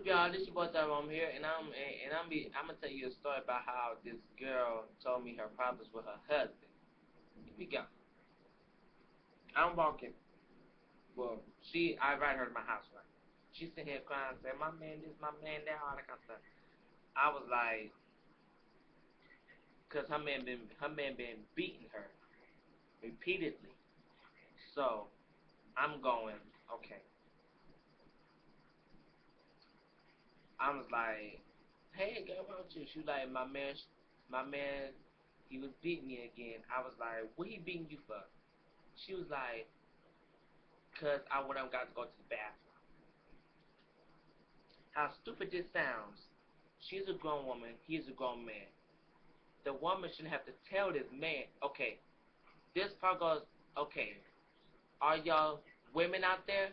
up, y'all? This your boy Tyrone here, and I'm gonna tell you a story about how this girl told me her problems with her husband. Here we go. I'm walking. Well, I invited her to my house, right? She sitting here crying, saying, "My man, this, my man, that, all that kind of stuff." I was like, "Cause her man been beating her repeatedly." So I'm going, okay. I was like, "Hey, girl, what about you?" She was like, my man, he was beating me again." I was like, "What he beating you for?" She was like, "Cause I went and got to go to the bathroom." How stupid this sounds. She's a grown woman. He's a grown man. The woman shouldn't have to tell this man, okay, this part goes, okay, are y'all women out there?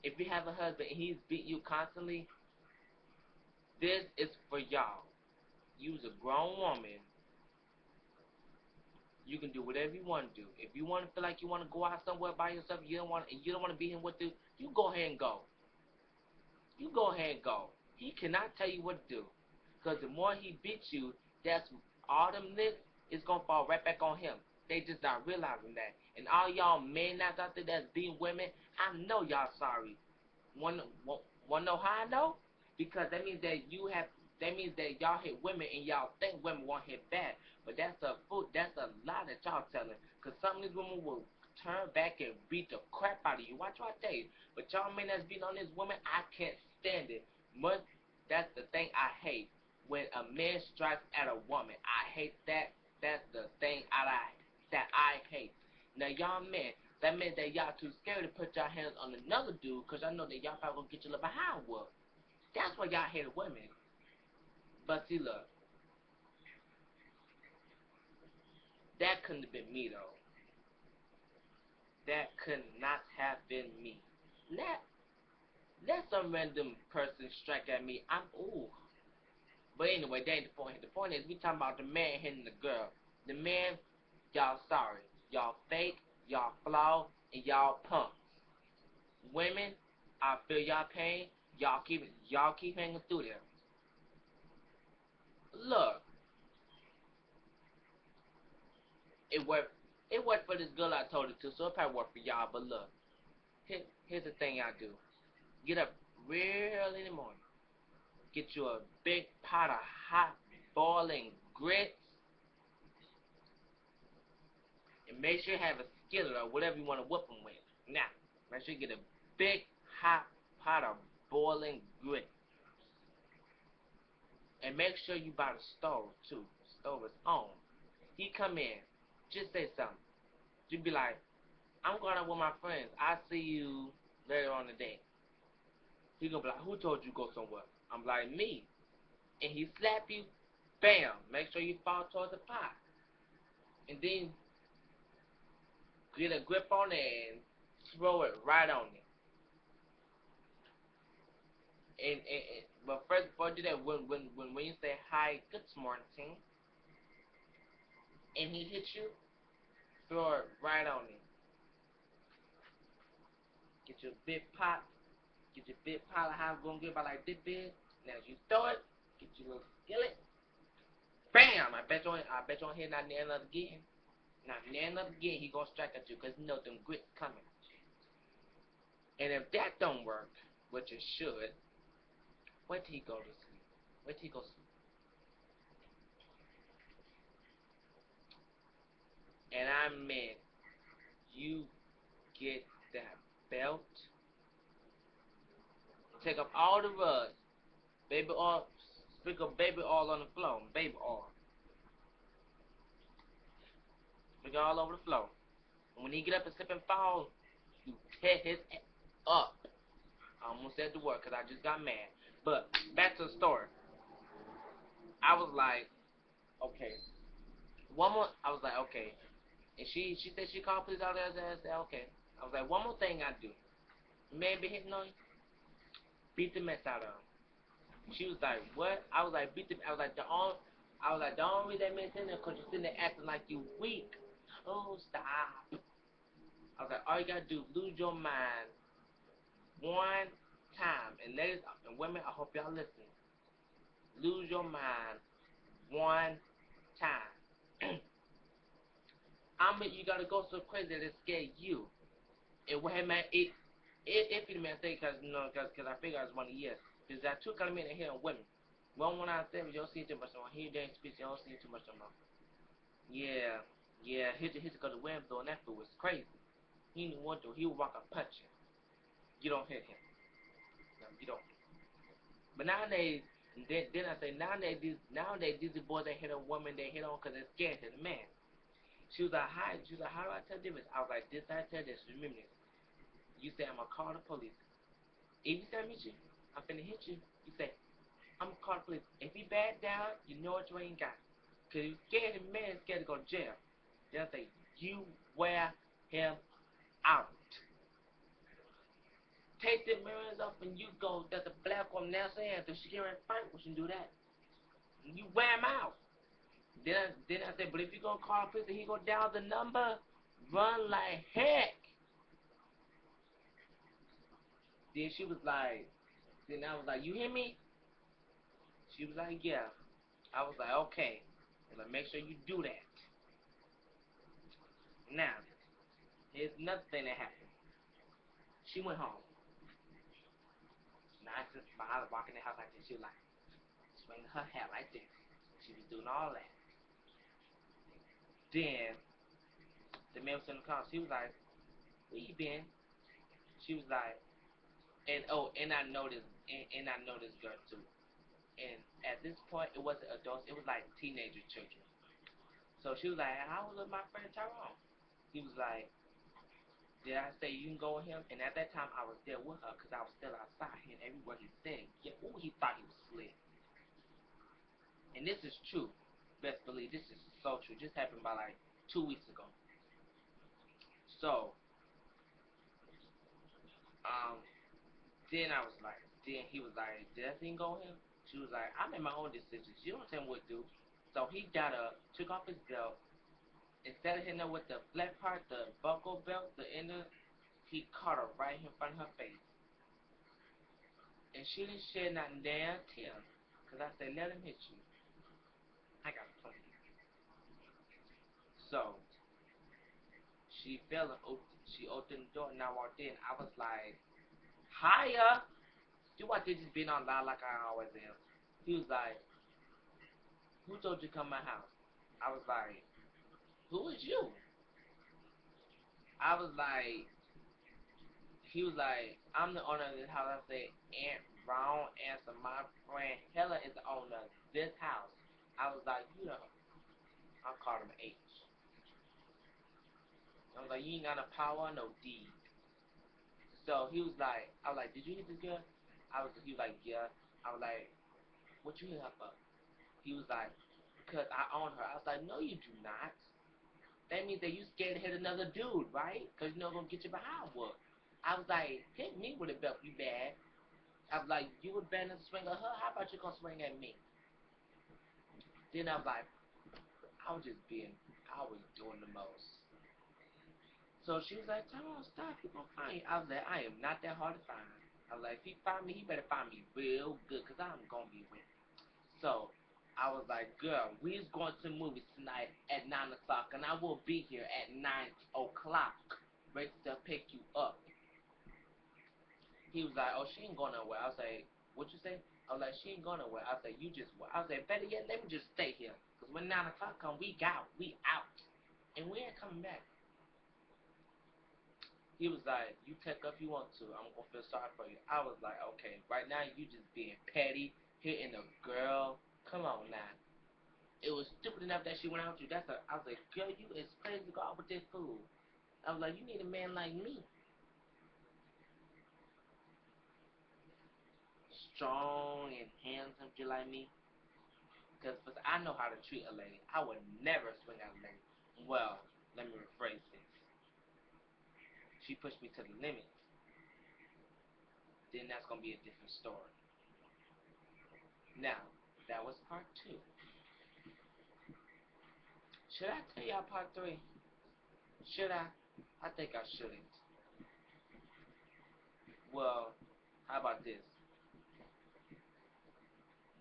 If you have a husband and he's beating you constantly, this is for y'all. You's a grown woman. You can do whatever you want to do. If you want to feel like you want to go out somewhere by yourself, you don't want to be in with you, you go ahead and go. You go ahead and go. He cannot tell you what to do. Because the more he beats you, that's all them licks is going to fall right back on him. They just not realizing that. And all y'all men that's out there that's beating women, I know y'all sorry. Want to know how I know? Because that means that y'all hit women and y'all think women won't hit back. But that's a lie that y'all telling. Because some of these women will turn back and beat the crap out of you. Watch what I tell you. But y'all men that's beating on this woman, I can't stand it. Much That's the thing I hate. When a man strikes at a woman, I hate that. That's the thing that I hate. Now y'all men, that means that y'all too scared to put y'all hands on another dude, cause I know that y'all probably gonna get your little behind whooped. That's why y'all hate women. But see, look, that couldn't have been me though. That could not have been me. Let some random person strike at me. I'm ooh. But anyway, that ain't the point. The point is we talking about the man hitting the girl. The man, y'all sorry. Y'all fake, y'all flawed, and y'all punks. Women, I feel y'all pain. Y'all keep hanging through there. Look, it worked. It worked for this girl I told it to, so it probably worked for y'all. But look, here's the thing I do. Get up real early in the morning. Get you a big pot of hot boiling grits, and make sure you have a skillet or whatever you want to whip them with. Now, make sure you get a big hot pot of boiling grits, and make sure you buy the stove too. The stove is on. He come in, just say something. You be like, "I'm going out with my friends. I see you later on the day." He gonna be like, "Who told you to go somewhere?" I'm like, "Me." And he slap you, bam. Make sure you fall towards the pot, and then get a grip on it and throw it right on it. But first, before you do that, when you say hi, good morning, and he hits you, throw it right on it. Get your big pot, get your big pile of hot gonna get about like this big. Now as you throw it, get your little skillet, bam! I bet you don't hit not near another again. Not near another again. He gonna strike at you because he know them grits coming. And if that don't work, which it should, wait till he go to sleep. Wait till he go to sleep. And I meant you get that belt, take up all the rug, baby oil, sprinkle baby oil on the floor, baby oil, sprinkle all over the floor. And when he get up and slip and fall, you tear his ass up. I almost said the word because I just got mad. But back to the story. I was like, okay. One more. I was like, okay. And she said she called police out there. I said, okay. I was like, one more thing I do. Man be hitting on you, beat the mess out of him. She was like, what? I was like, beat the. I was like, the only reason that man's in there because you're sitting there acting like you weak. Oh, stop. I was like, all you gotta do is lose your mind one time, and ladies and women, I hope y'all listen. Lose your mind one time. I mean, you gotta go so crazy that it scare you. And what man, if the man say, cause cause I figure I was one of years, cause there are two kind of men in here and women. One out there, you don't see too much no more. Here, there, speech, you don't see too much no more. Yeah, yeah, hit cause the wind blowing that fool was crazy. He didn't want to, he would walk and punch you. You don't hit him. No, you don't. But nowadays, then I say nowadays these boys they hit a woman they hit on cause they're scared to the man. She was like, hi. She was like, how do I tell the difference? I was like, this I tell this. Remember this. You say I'm gonna call the police. If you say I meet you, I'm finna hit you. You say I'm gonna call the police. If he back down, you know what you ain't got. Cause you scared the man scared to go to jail. Then I say you wear him out. Take the mirrors off and you go. There's a black woman now saying, does she get ready to fight? We should do that. You wear him out. Then I said, but if you gonna call the police and he go down the number, run like heck. Then she was like, then I was like, you hear me? She was like, yeah. I was like, okay. And like, make sure you do that. Now, here's another thing that happened. She went home. Now, I just was walking in the house like this. She was like, swinging her hair like this. She was doing all that. Then, the man was in the car. She was like, where you been? She was like, and I know this, and I know this girl too. And at this point, it wasn't adults. It was like teenager children. So she was like, I was with my friend Tyrone. He was like, did I say you can go with him? And at that time, I was there with her because I was still outside. And every word he said, yeah, ooh, he thought he was slick. And this is true. Best believe this is so true. This happened by like 2 weeks ago. So, um, then I was like, then he was like, did that thing go with him? She was like, I made my own decisions. You don't tell me what to do. So he got up, took off his belt. Instead of hitting her with the flat part, the buckle belt, the end of, he caught her right in front of her face. And she didn't shed not damn tear. Because I said, let him hit you. I got a plan. So, she fell and she opened the door and I walked in. I was like, hiya. You want to just being on loud like I always am. He was like, who told you to come to my house? I was like, who is you? I was like, he was like, I'm the owner of this house. I said, wrong answer. My friend Helen is the owner of this house. I was like, you know, I called him H. I was like, you ain't got no power, no deed. So he was like, I was like, did you hit this girl? He was like, yeah. I was like, what you hit her for? He was like, because I own her. I was like, no, you do not. That means that you scared to hit another dude, right? Because you know gonna get your behind whooped. I was like, hit me with a belt, you bad. I was like, you would better swing at her. How about you gonna swing at me? Then I was like, I was just being, I was doing the most. So she was like, Tyrone, stop, he gonna find you. I was like, I am not that hard to find. I was like, if he find me, he better find me real good, because I'm gonna be with him. So I was like, girl, we's going to the movies tonight at 9 o'clock, and I will be here at 9 o'clock, ready to pick you up. He was like, oh, she ain't going nowhere. I was like, what you say? I was like, she ain't going nowhere. I was like, you just, I was like, better yet, let me just stay here. Because when 9 o'clock come, we out. And we ain't coming back. He was like, you take up if you want to. I'm going to feel sorry for you. I was like, okay, right now you just being petty, hitting a girl. Come on now. It was stupid enough that she went out with you. I was like, girl, you is crazy to go out with this fool. I was like, you need a man like me. Strong and handsome just like me. Because I know how to treat a lady. I would never swing at a lady. Well, let me rephrase this. She pushed me to the limit. Then that's going to be a different story. Now, that was part 2. Should I tell y'all part 3? Should I? I think I shouldn't. Well, How about this?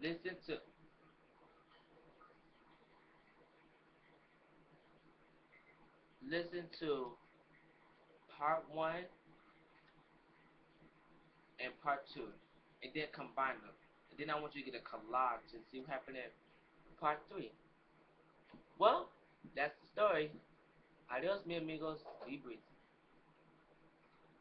Listen to listen to part one and part two, and then combine them. And then I want you to get a collage and see what happened in part three. Well, that's the story. Adios, mi amigos. Be brief.